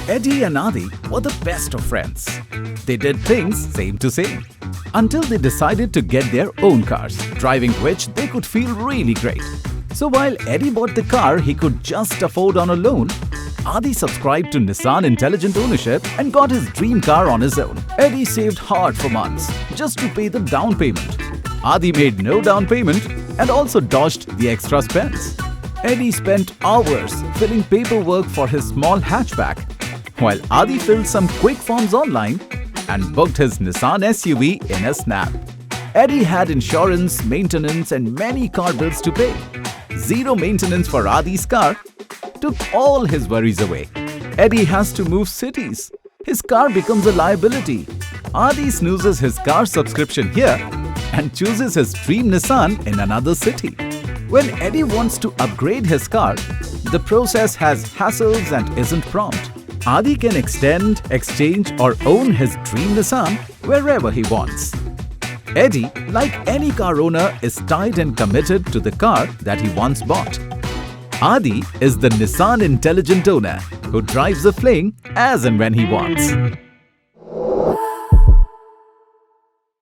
Eddie and Adi were the best of friends. They did things same to same until they decided to get their own cars, driving which they could feel really great. So while Eddie bought the car he could just afford on a loan, Adi subscribed to Nissan Intelligent Ownership and got his dream car on his own. Eddie saved hard for months just to pay the down payment. Adi made no down payment and also dodged the extra spends. Eddie spent hours filling paperwork for his small hatchback, while Adi filled some quick forms online and booked his Nissan SUV in a snap. Eddie had insurance, maintenance and many car bills to pay. Zero maintenance for Adi's car took all his worries away. Eddie has to move cities. His car becomes a liability. Adi snoozes his car subscription here and chooses his dream Nissan in another city. When Eddie wants to upgrade his car, the process has hassles and isn't prompt. Adi can extend, exchange or own his dream Nissan wherever he wants. Eddie, like any car owner, is tied and committed to the car that he once bought. Adi is the Nissan Intelligent Owner who drives a fling as and when he wants.